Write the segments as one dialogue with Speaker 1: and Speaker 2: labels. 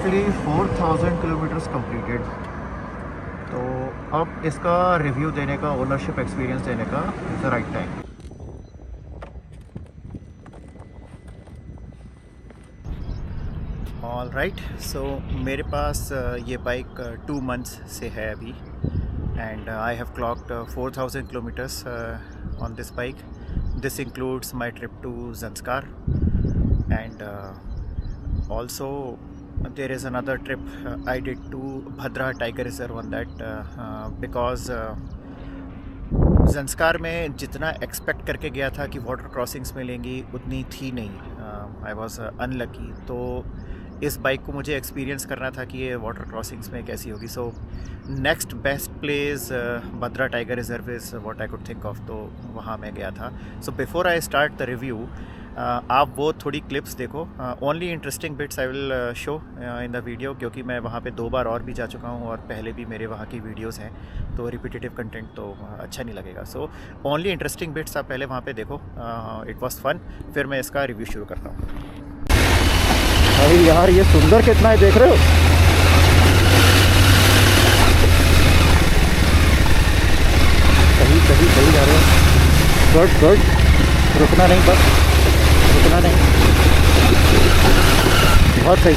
Speaker 1: Successfully 4000 kilometres completed. तो अब इसका रिव्यू देने का, ओनरशिप एक्सपीरियंस देने का is the right time. All right, so मेरे पास ये बाइक 2 मंथ्स से है अभी, and I have clocked 4000 kilometres on this bike. This includes my trip to Zanskar, and also there is another trip I did to Bhadra Tiger Reserve on that, because Zanskar में जितना expect करके गया था कि water crossings मिलेंगी उतनी थी नहीं. I was unlucky. तो इस बाइक को मुझे एक्सपीरियंस करना था कि ये वाटर क्रॉसिंग्स में कैसी होगी. So next best place Bhadra tiger reserve is what I could think of. तो वहाँ मैं गया था. So before I start the review, आप वो थोड़ी क्लिप्स देखो. Only interesting bits I will show in the video, क्योंकि मैं वहाँ पे 2 बार और भी जा चुका हूँ और पहले भी मेरे वहाँ की वीडियोस हैं, तो रिपीटेटिव कंटेंट तो अच्छा नहीं लगेगा. सो ओनली इंटरेस्टिंग बिट्स आप पहले वहाँ पे देखो. It was fun. फिर मैं इसका रिव्यू शुरू करता हूँ. अरे यार, ये सुंदर कितना है, देख रहे हो? सही सही सही जा रहे हो. Good good. रुकना नहीं, बस रुकना नहीं. बहुत सही.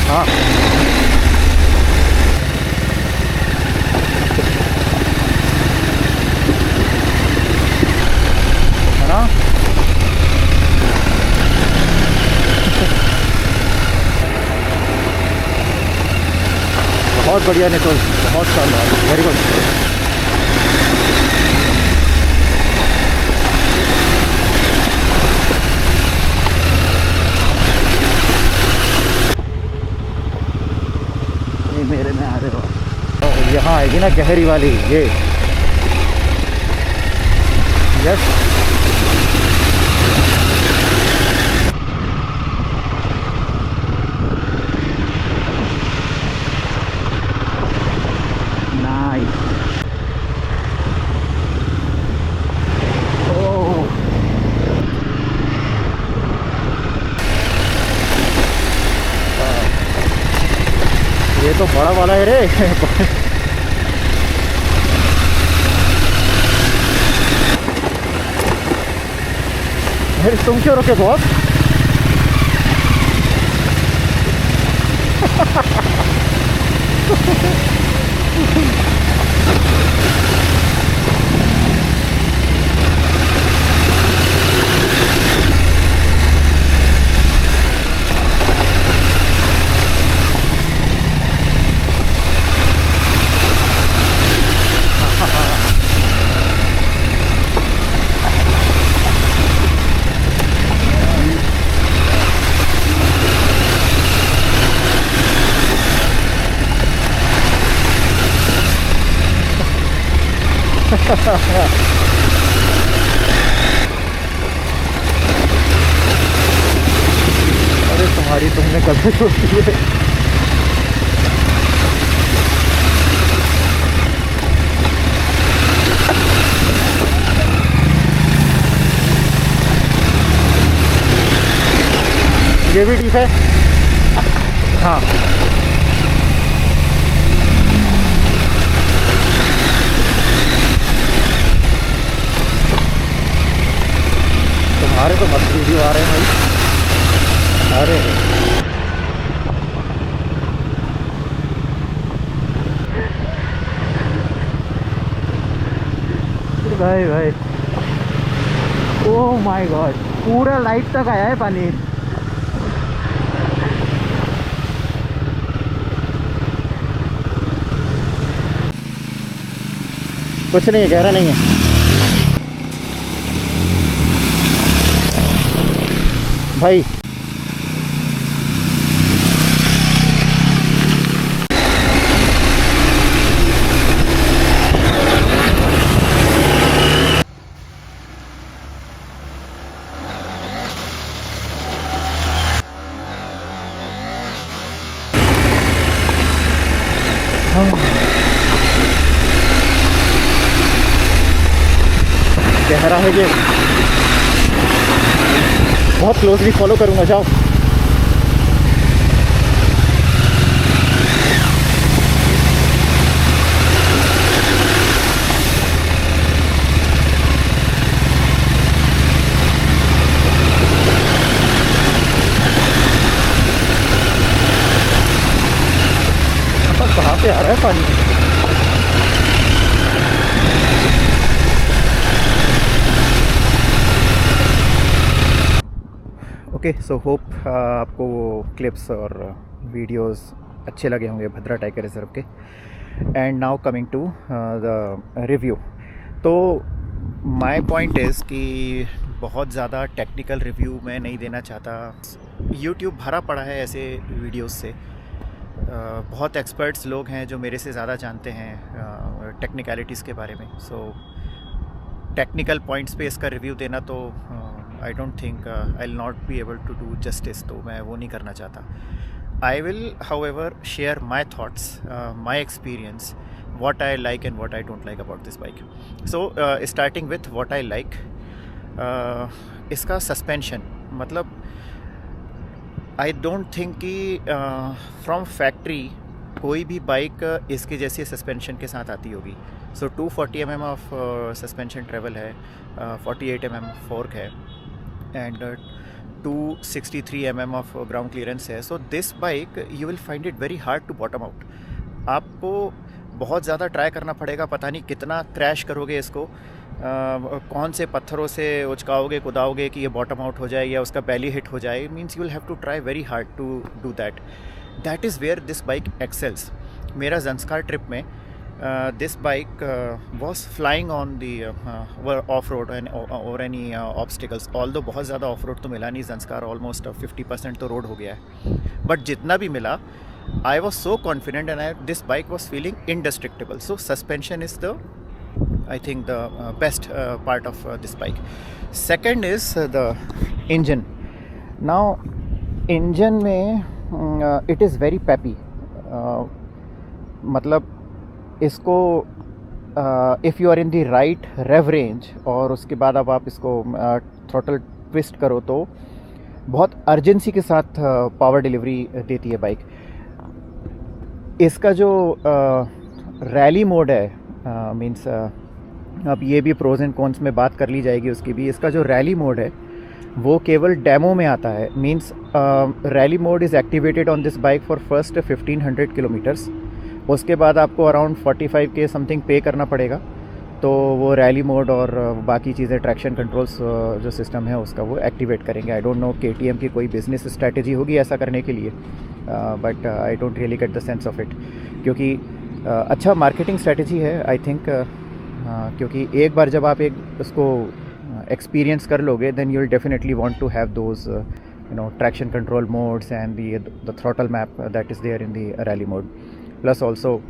Speaker 1: हाँ, है ना? बहुत बढ़िया निकोल, बहुत शानदार, वेरी गुड. ये मेरे में आ रहे हो. यहाँ आएगी ना गहरी वाली ये. यस, ये तो बड़ा वाला है रे. अरे तुम क्यों रुके बॉस? अरे तुम्हारी तुमने कभी सोची है? ये भी ठीक है. हाँ, तुम्हारे तो मस्त वीडियो आ रहे हैं भाई. अरे भाई भाई, ओह माय गॉड, पूरा लाइट तक आया है पानी. कुछ नहीं है, गहरा नहीं है भाई. गहरा है ये. बहुत क्लोजली फॉलो करूंगा. जाओ. कहाँ पे आ रहा है पानी? ओके, सो होप आपको वो क्लिप्स और वीडियोस अच्छे लगे होंगे भद्रा टाइगर रिजर्व के। And now coming to the review. तो माय पॉइंट इज़ कि बहुत ज़्यादा टेक्निकल रिव्यू मैं नहीं देना चाहता। यूट्यूब भरा पड़ा है ऐसे वीडियोस से। बहुत एक्सपर्ट्स लोग हैं जो मेरे से ज़्यादा जानते हैं टेक्निकलिटीज़ के बारे में। सो टेक्निकल पॉइंट्स पे इसका रिव्यू देना तो I don't think I will not be able to do justice, तो मैं वो नहीं करना चाहता। I will however share my thoughts, my experience, what I like and what I don't like about this bike. So starting with what I like, इसका suspension, मतलब आई don't think कि from factory कोई भी बाइक इसके जैसी suspension के साथ आती होगी। So 240 mm of suspension travel है, 48 mm फोर्क है and 263 mm of ground clearance है। So this bike you will find it very hard to bottom out. आपको बहुत ज़्यादा ट्राई करना पड़ेगा, पता नहीं कितना क्रैश करोगे इसको, कौन से पत्थरों से उचकाओगे कुदाओगे कि ये बॉटम आउट हो जाए या उसका बैली हिट हो जाए। Means you will have to try very hard to do that. That is where this bike excels. मेरा जंस्कार ट्रिप में this bike was flying on the off road और एनी ऑब्स्टिकल्स। ऑल्दो बहुत ज़्यादा ऑफ रोड तो मिला नहीं, Zanskar almost 50% तो road हो गया है, बट जितना भी मिला I was so confident and this bike was feeling indestructible. So suspension is I think the best part of this bike. Second is the engine. Now engine में it is very peppy. मतलब इसको if you are in the right rev range और उसके बाद अब आप इसको throttle twist करो तो बहुत अर्जेंसी के साथ पावर डिलीवरी देती है बाइक। इसका जो रैली मोड है, मींस अब ये भी प्रोज एंड कॉन्स में बात कर ली जाएगी उसकी भी। इसका जो रैली मोड है वो केवल डेमो में आता है। Means rally mode is activated on this bike for first 1500 kilometres. उसके बाद आपको अराउंड 45 के समथिंग पे करना पड़ेगा, तो वो रैली मोड और बाकी चीज़ें ट्रैक्शन कंट्रोल्स जो सिस्टम है उसका वो एक्टिवेट करेंगे। आई डोंट नो KTM की कोई बिजनेस स्ट्रैटेजी होगी ऐसा करने के लिए, but I don't really get the sense of it, क्योंकि अच्छा मार्केटिंग स्ट्रैटेजी है आई थिंक। क्योंकि एक बार जब आप एक उसको एक्सपीरियंस कर लोगे then you will definitely want to have those traction control modes and the throttle map that is there in the rally mode. Plus also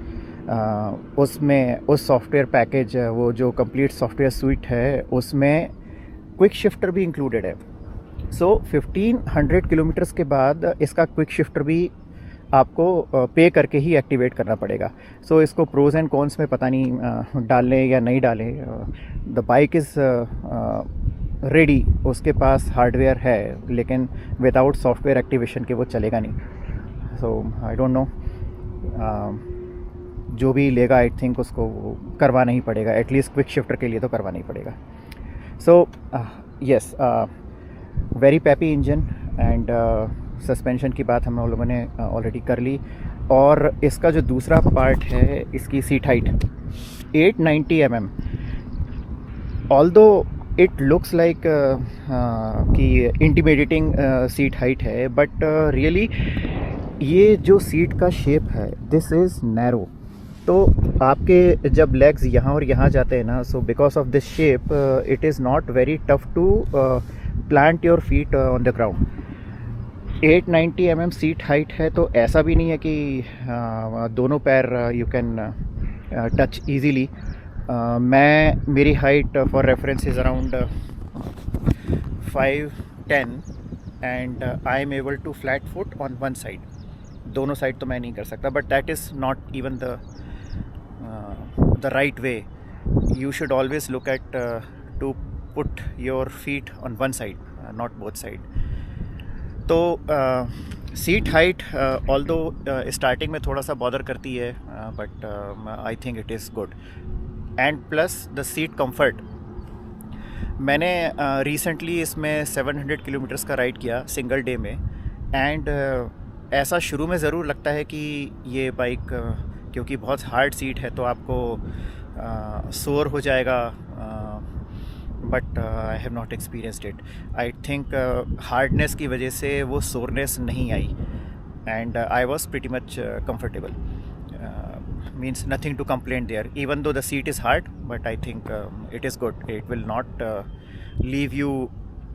Speaker 1: उसमें उस सॉफ्टवेयर पैकेज, वो जो कंप्लीट सॉफ्टवेयर स्विट है उसमें क्विक शिफ्टर भी included है। सो 1500 kilometres के बाद इसका क्विक शिफ्टर भी आपको पे करके ही एक्टिवेट करना पड़ेगा। सो इसको प्रोज एंड कॉन्स में पता नहीं डालें या नहीं डालें, द बाइक इज़ रेडी, उसके पास हार्डवेयर है, लेकिन विदाउट सॉफ्टवेयर एक्टिवेशन के वो चलेगा नहीं। सो आई डोंट नो, जो भी लेगा आई थिंक उसको करवाना ही पड़ेगा, एटलीस्ट क्विक शिफ्टर के लिए तो करवाना ही पड़ेगा। So yes, very pappy engine and suspension की बात हम लोगों ने ऑलरेडी कर ली। और इसका जो दूसरा पार्ट है, इसकी seat height 890 mm। Although it looks like कि इंटिमिडेटिंग सीट हाइट है, बट रियली ये जो सीट का शेप है दिस इज़ नैरो। तो आपके जब लेग्स यहाँ और यहाँ जाते हैं ना, so because of this shape it is not very tough to plant your feet on the ground. 890 mm seat height है, तो ऐसा भी नहीं है कि दोनों पैर यू कैन टच ईजीली। मेरी height for reference is around 5'10" and I am able to flat foot on one side. दोनों साइड तो मैं नहीं कर सकता, but that is not even the right way. You should always look at to put your feet on one side, not both side. तो seat height although starting में थोड़ा सा बॉदर करती है, but I think it is good. And plus the seat comfort. मैंने recently इसमें 700 kilometres का ride किया सिंगल डे में, एंड ऐसा शुरू में ज़रूर लगता है कि ये बाइक क्योंकि बहुत हार्ड सीट है तो आपको शोर हो जाएगा, but I have not experienced it. I think hardness की वजह से वो सोरनेस नहीं आई, and I was pretty much comfortable. Means nothing to complain there, even though the seat is hard, but I think it is good. It will not leave you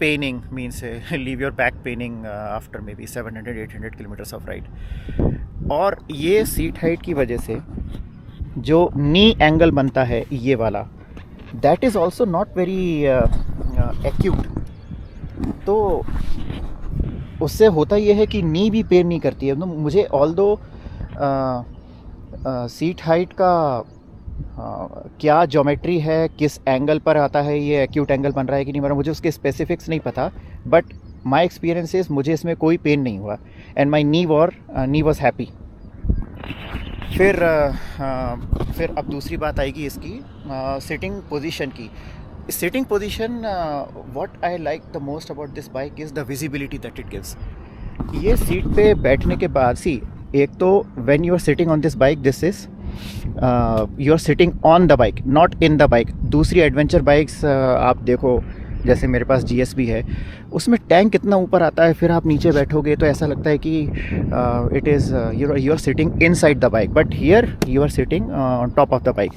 Speaker 1: paining, means leave your back paining after maybe 700-800 kilometers of ride. और ये seat height की वजह से जो नी angle बनता है ये वाला, that is also not very acute. तो उससे होता ये है कि नी भी पेन नहीं करती है. तो मुझे ऑल दो सीट हाइट का क्या ज्योमेट्री है, किस एंगल पर आता है, ये एक्यूट एंगल बन रहा है कि नहीं बन रहा, मुझे उसके स्पेसिफिक्स नहीं पता, बट माई एक्सपीरियंस इज मुझे इसमें कोई पेन नहीं हुआ, and my knee was happy. फिर अब दूसरी बात आएगी इसकी सिटिंग पोजीशन की. Sitting position, what I like the most about this bike is the visibility that it gives. ये सीट पे बैठने के बाद एक तो when you are sitting on this bike, this is you are sitting on the bike, not in the bike. दूसरी adventure bikes आप देखो, जैसे मेरे पास GSB है, उसमें टैंक कितना ऊपर आता है, फिर आप नीचे बैठोगे तो ऐसा लगता है कि it is you are sitting inside the bike, but here you are sitting on top of the bike.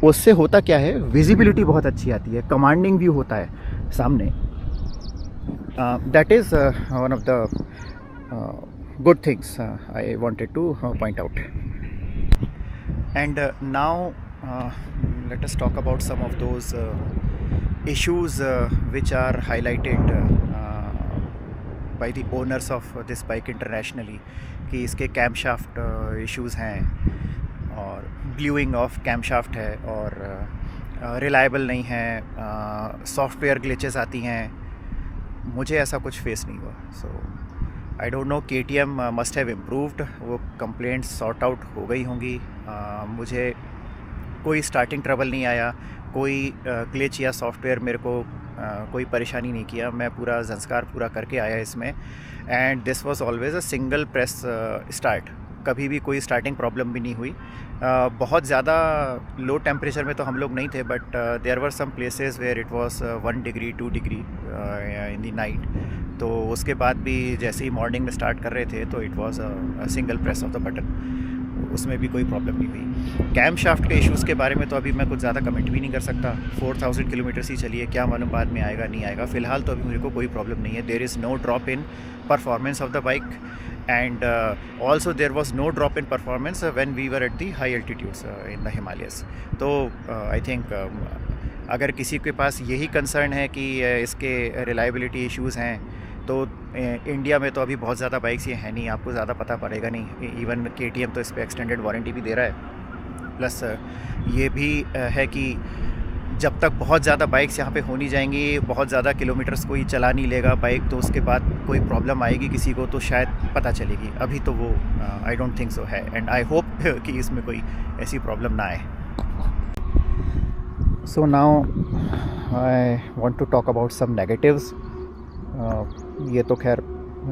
Speaker 1: उससे होता क्या है, विजिबिलिटी बहुत अच्छी आती है, कमांडिंग व्यू होता है सामने. That is one of the good things I wanted to point out. And now let us talk about some of those issues which are highlighted by the owners of this bike internationally, कि इसके camshaft issues हैं और bluing of camshaft है और reliable नहीं है, software glitches आती हैं. मुझे ऐसा कुछ फेस नहीं हुआ. So I don't know, KTM must have improved, वो कंप्लेंट्स सॉर्ट आउट हो गई होंगी. मुझे कोई स्टार्टिंग ट्रबल नहीं आया, कोई ग्लिच या सॉफ्टवेयर मेरे को कोई परेशानी नहीं किया. मैं पूरा संस्कार पूरा करके आया इसमें, and this was always a single press start. कभी भी कोई स्टार्टिंग प्रॉब्लम भी नहीं हुई. बहुत ज़्यादा लो टेम्परेचर में तो हम लोग नहीं थे, but there were some places where it was 1 degree 2 degree in the night. तो उसके बाद भी जैसे ही मॉर्निंग में स्टार्ट कर रहे थे तो it was a single press of the button, उसमें भी कोई प्रॉब्लम नहीं हुई. कैम शाफ्ट के इश्यूज़ के बारे में तो अभी मैं कुछ ज़्यादा कमेंट भी नहीं कर सकता. 4000 किलोमीटर्स ही चलिए, क्या मालूम बाद में आएगा नहीं आएगा. फ़िलहाल तो अभी मेरे को कोई प्रॉब्लम नहीं है. There is no drop in performance of the bike, and also there was no drop in performance when we were at the high altitudes in the Himalayas. तो I think अगर किसी के पास यही कंसर्न है कि इसके रिलायबिलिटी इश्यूज़ हैं, तो इंडिया में तो अभी बहुत ज़्यादा बाइक्स ये हैं नहीं, आपको ज़्यादा पता पड़ेगा नहीं. इवन KTM तो इस पर एक्सटेंडेड वारंटी भी दे रहा है. प्लस ये भी है कि जब तक बहुत ज़्यादा बाइक्स यहाँ पे होनी जाएंगी, बहुत ज़्यादा किलोमीटर्स कोई चला नहीं लेगा बाइक, तो उसके बाद कोई प्रॉब्लम आएगी किसी को तो शायद पता चलेगी. अभी तो वो आई डोंट थिंक सो है, एंड आई होप कि इसमें कोई ऐसी प्रॉब्लम ना आए. So now I want to talk about some negatives. ये तो खैर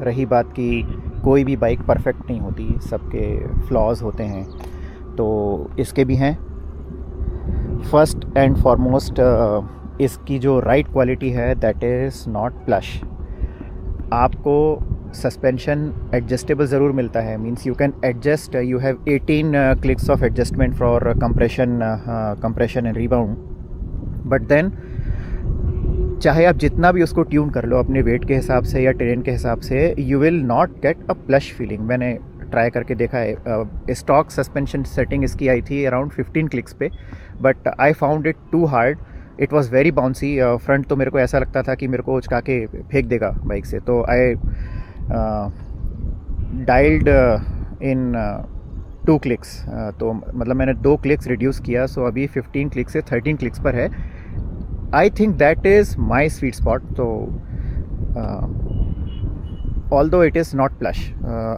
Speaker 1: रही बात कि कोई भी बाइक परफेक्ट नहीं होती, सबके फ्लॉज होते हैं, तो इसके भी हैं. फर्स्ट एंड फॉरमोस्ट इसकी जो राइड क्वालिटी है दैट इज़ नॉट प्लश. आपको सस्पेंशन एडजस्टेबल ज़रूर मिलता है, means you can adjust, you have 18 clicks of adjustment for compression and rebound. But then चाहे आप जितना भी उसको ट्यून कर लो अपने वेट के हिसाब से या टेरेन के हिसाब से, you will not get a plush feeling. मैंने ट्राई करके देखा है. स्टॉक सस्पेंशन सेटिंग इसकी आई थी अराउंड 15 क्लिक्स पे, but I found it too hard. It was very bouncy. Front तो मेरे को ऐसा लगता था कि मेरे को उचका के फेंक देगा बाइक से. तो आई डायल्ड इन 2 क्लिक्स. तो मतलब मैंने 2 क्लिक्स रिड्यूस किया. सो अभी 15 क्लिक्स से 13 क्लिक्स पर है. आई think that is my sweet spot. तो although it is not plush,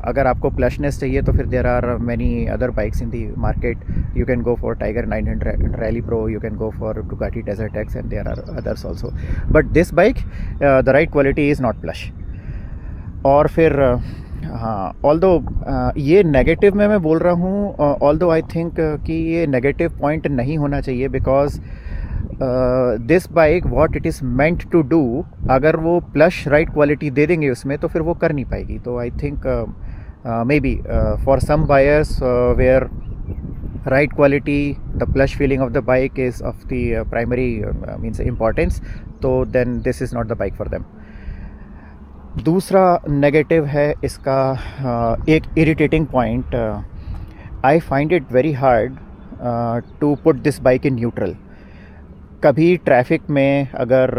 Speaker 1: अगर आपको plushness चाहिए तो फिर there are many other bikes in the market. You can go for Tiger 900 Rally Pro, you can go for Ducati Desert X, and there are others also. But this bike, the ride quality is not plush. और फिर हाँ, although ये negative में मैं बोल रहा हूँ, although I think कि ये नेगेटिव पॉइंट नहीं होना चाहिए, because this bike what it is meant to do, अगर वो प्लस राइट क्वालिटी दे देंगे उसमें तो फिर वो कर नहीं पाएगी. तो I think maybe for some buyers where right quality, the plush feeling of the bike is of the primary means importance, so then this is not the bike for them. दूसरा negative है इसका, एक irritating point, I find it very hard to put this bike in neutral. कभी traffic में अगर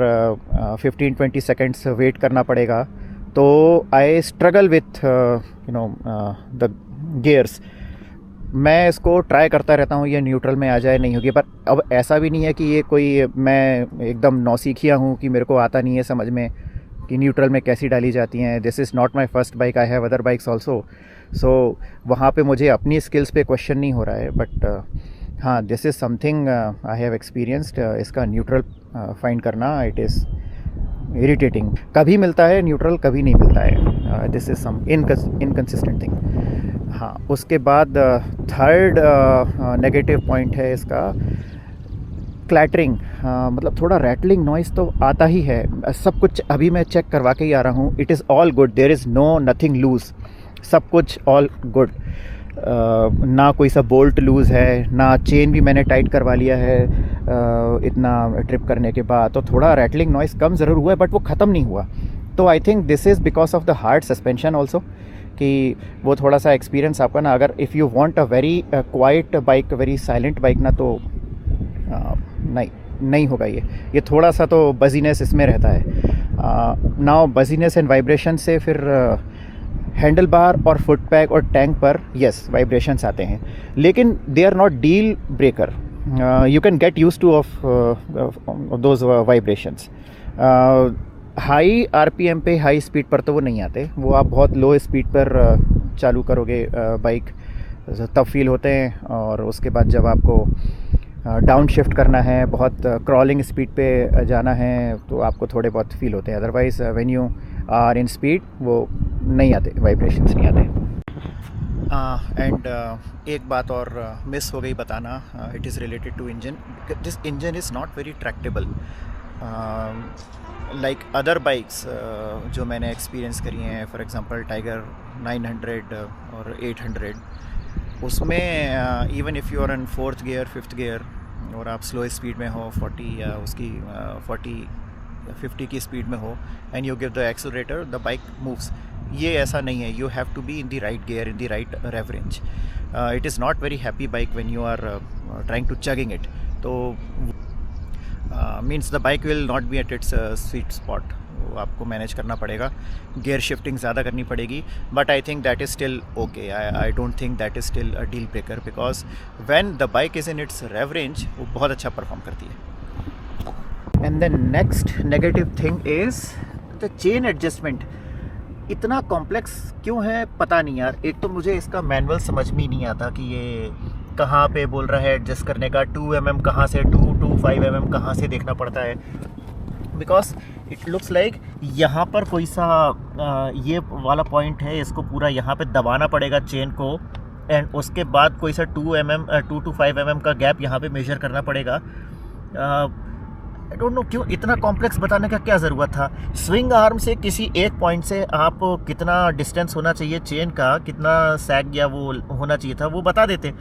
Speaker 1: 15-20 seconds wait करना पड़ेगा तो I struggle with the gears. मैं इसको ट्राई करता रहता हूँ ये न्यूट्रल में आ जाए, नहीं होगी. पर अब ऐसा भी नहीं है कि ये कोई मैं एकदम नौसीखिया हूँ कि मेरे को आता नहीं है समझ में कि न्यूट्रल में कैसी डाली जाती हैं. This is not my first bike, I have other bikes also. So वहाँ पे मुझे अपनी स्किल्स पे क्वेश्चन नहीं हो रहा है. बट हाँ, this is something I have experienced. इसका न्यूट्रल फाइंड करना, इट इज़ इरिटेटिंग. कभी मिलता है न्यूट्रल, कभी नहीं मिलता है. This is some inconsistent thing. हाँ, उसके बाद थर्ड नेगेटिव पॉइंट है इसका क्लैटरिंग. मतलब थोड़ा रैटलिंग नॉइज़ तो आता ही है. सब कुछ अभी मैं चेक करवा के ही आ रहा हूँ. It is all good, there is no nothing loose, सब कुछ ऑल गुड. ना कोई सा बोल्ट लूज़ है, ना चेन भी मैंने टाइट करवा लिया है इतना ट्रिप करने के बाद. तो थोड़ा रैटलिंग नॉइज़ कम ज़रूर हुआ है, बट वो ख़त्म नहीं हुआ. तो I think this is because of the hard suspension also, कि वो थोड़ा सा एक्सपीरियंस आपका ना, अगर if you want a very quite bike, very silent bike ना, तो नहीं होगा ये थोड़ा सा तो बजीनेस इसमें रहता है. नाउ बजीनेस एंड वाइब्रेशन से फिर हैंडल बार और फुट पैक और टैंक पर यस वाइब्रेशंस आते हैं, लेकिन they are not deal breaker. You can get use to of those vibrations. High RPM पे, हाई स्पीड पर तो वो नहीं आते. वो आप बहुत लो स्पीड पर चालू करोगे बाइक तब फील होते हैं. और उसके बाद जब आपको डाउन शिफ्ट करना है, बहुत क्रॉलिंग स्पीड पे जाना है, तो आपको थोड़े बहुत फील होते हैं. Otherwise when you are in speed वो नहीं आते, वाइब्रेशंस नहीं आते. एंड एक बात और मिस हो गई बताना, it is related to engine. This engine is not very tractable like other bikes जो मैंने एक्सपीरियंस करी हैं. फॉर एग्जांपल टाइगर 900 और 800, उसमें even if you are in 4th gear 5th gear और आप स्लो स्पीड में हो, 40 या उसकी 40-50 की स्पीड में हो, and you give the accelerator, the bike moves. ये ऐसा नहीं है. You have to be in the right gear, in the right rev range. It is not very happy bike when you are trying to chugging it. तो means the bike will not be at its sweet spot. वो आपको manage करना पड़ेगा, gear shifting ज़्यादा करनी पड़ेगी. But I think that is still okay. I don't think that is still a deal breaker, because when the bike is in its rev range वो बहुत अच्छा परफॉर्म करती है. And the next negative thing is the chain adjustment. इतना complex क्यों है पता नहीं यार. एक तो मुझे इसका मैनुअल समझ में ही नहीं आता कि ये कहाँ पे बोल रहा है एडजस्ट करने का. 2 mm कहाँ से, 2 to 5 mm कहाँ से देखना पड़ता है. बिकॉज इट लुक्स लाइक यहाँ पर कोई सा ये वाला पॉइंट है, इसको पूरा यहाँ पे दबाना पड़ेगा चेन को, एंड उसके बाद कोई सा 2 to 5 mm का गैप यहाँ पे मेजर करना पड़ेगा. आई डोंट नो क्यों इतना कॉम्प्लेक्स बताने का क्या ज़रूरत था. स्विंग आर्म से किसी एक पॉइंट से आप कितना डिस्टेंस होना चाहिए चेन का, कितना सैग या वो होना चाहिए था, वो बता देते.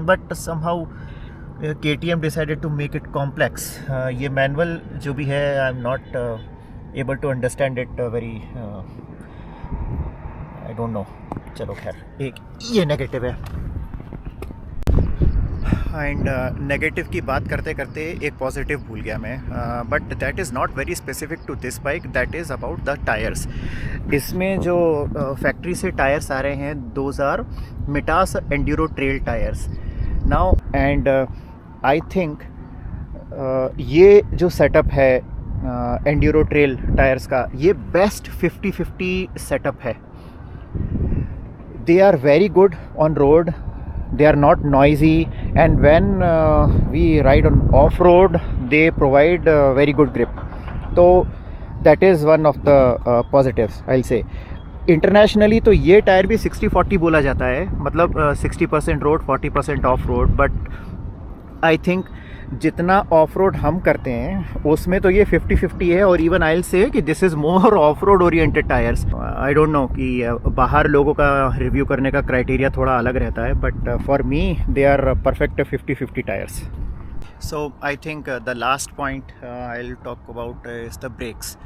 Speaker 1: But somehow KTM decided to make it complex. ये मैनुअल जो भी है, I am not able to understand it very, I don't know. चलो खैर, एक ये नेगेटिव है. एंड नेगेटिव की बात करते करते एक पॉजिटिव भूल गया मैं. But that is not very specific to this bike, that is about the tyres. इसमें जो फैक्ट्री से टायर्स आ रहे हैं, those are Mitas enduro trail tyres now. And I think ये जो सेटअप है एंड्यूरो ट्रेल टायर्स का, ये बेस्ट 50-50 सेटअप है. They are very good on road, they are not noisy, and when we ride on off road they provide very good grip. So that is one of the positives I'll say. Internationally तो ये tyre भी 60-40 बोला जाता है, मतलब 60% road 40% of road, but I think जितना of road हम करते हैं उसमें तो ये 50-50 है, और इवन आई विल से कि this is more of road oriented tyres. I don't no कि बाहर लोगों का रिव्यू करने का क्राइटेरिया थोड़ा अलग रहता है, but for me they are perfect 50-50 tyres. So I think the last point I will talk about is the brakes.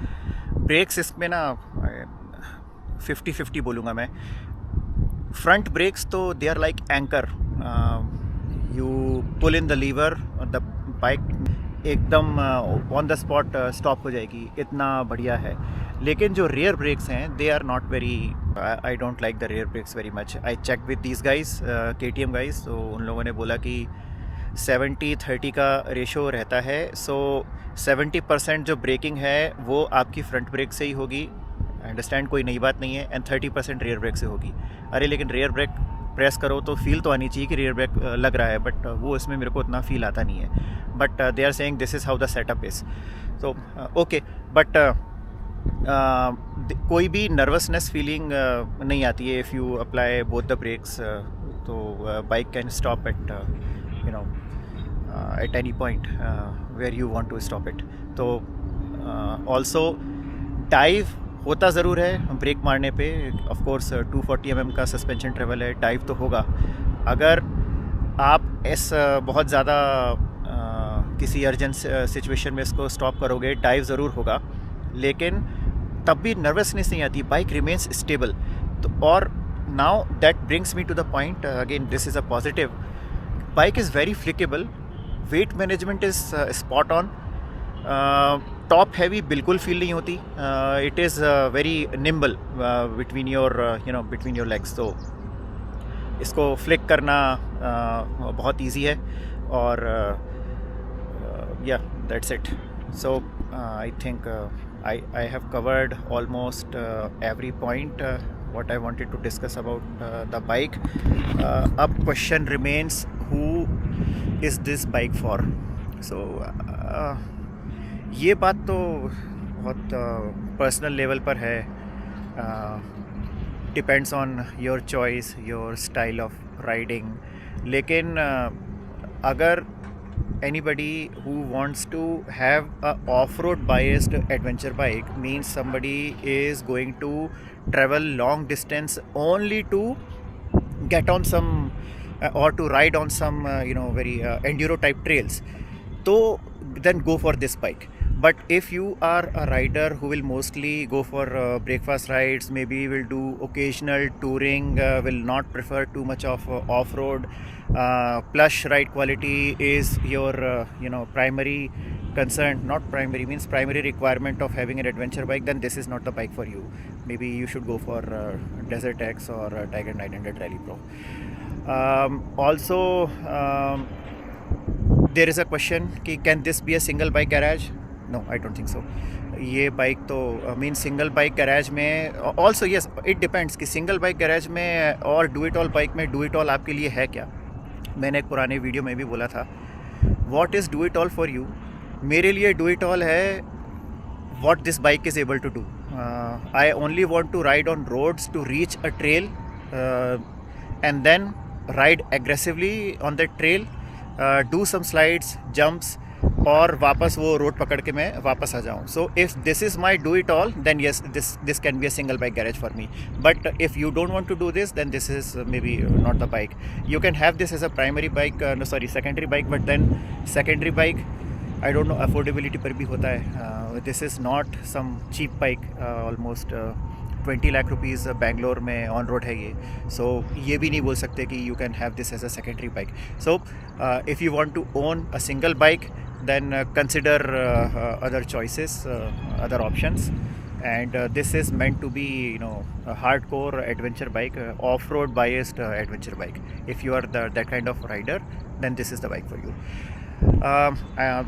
Speaker 1: Brakes इसमें ना 50-50 बोलूँगा मैं। फ्रंट ब्रेक्स तो they are like anchor, you pull in the lever, the bike एकदम on the spot stop हो जाएगी, इतना बढ़िया है। लेकिन जो रेयर ब्रेक्स हैं they are not very, I don't like the rear brakes very much. I check with these guys, KTM guys, तो उन लोगों ने बोला कि 70-30 का रेशो रहता है। सो 70% जो ब्रेकिंग है वो आपकी फ्रंट ब्रेक से ही होगी, अंडरस्टैंड, कोई नई बात नहीं है, एंड 30% रेयर ब्रेक से होगी। अरे लेकिन रेयर ब्रेक प्रेस करो तो फील तो आनी चाहिए कि रेयर ब्रेक लग रहा है, बट वो इसमें मेरे को उतना फील आता नहीं है। But they are saying this is how the setup is, so okay. But कोई भी नर्वसनेस फीलिंग नहीं आती है if you apply both the brakes, तो bike can stop at you know at any point where you want to stop it. तो also dive होता ज़रूर है ब्रेक मारने पे, ऑफ कोर्स 240 mm का सस्पेंशन ट्रेवल है, डाइव तो होगा। अगर आप इस बहुत ज़्यादा किसी अर्जेंट सिचुएशन में इसको स्टॉप करोगे, डाइव ज़रूर होगा, लेकिन तब भी नर्वसनेस नहीं आती, बाइक रिमेन्स स्टेबल। तो और now that brings me to the point again, this is a positive, bike is very flickable, weight management is spot on, top heavy बिल्कुल फील नहीं होती, it is very nimble between your between your legs. तो इसको flick करना बहुत easy है, और yeah that's it. So I think I have covered almost every point what I wanted to discuss about the bike. Ab question remains, who is this bike for? So ये बात तो बहुत personal level पर है, depends on your choice, your style of riding. लेकिन अगर anybody who wants to have a off-road biased adventure bike, means somebody is going to travel long distance only to get on some or to ride on some very enduro type trails, so then go for this bike. But if you are a rider who will mostly go for breakfast rides, maybe will do occasional touring, will not prefer too much of off-road, plush ride quality is your primary concern, not primary means primary requirement of having an adventure bike, then this is not the bike for you. Maybe you should go for Desert X or Tiger 900 Rally Pro. Also there is a question कि can this be a single bike garage? No, I don't think so. ये bike तो mean single bike garage में, also yes it depends कि single bike garage में और do it all bike में do it all आपके लिए है क्या। मैंने एक पुराने वीडियो में भी बोला था, what is do it all for you. मेरे लिए डू इट ऑल है what this bike is able to do. I only want to ride on roads to reach a trail and then ride aggressively on that trail, do some slides, jumps, और वापस वो road पकड़ के मैं वापस आ जाऊँ। So if this is my do it all, then yes this can be a single bike garage for me. But if you don't want to do this, then this is maybe not the bike. You can have this as a primary bike, secondary bike, but then secondary bike I don't know affordability पर भी होता है। This is not some cheap bike, almost 20 lakh rupees Bangalore में on road है ये। सो ये भी नहीं बोल सकते कि you can have this as a secondary bike. So if you want to own a single bike, then consider other choices, other options, and this is meant to be a hardcore adventure bike, off-road biased adventure bike. If you are that kind of rider, then this is the bike for you.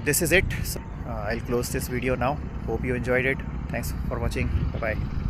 Speaker 1: This is it. So, I'll close this video now. Hope you enjoyed it. Thanks for watching. Bye bye.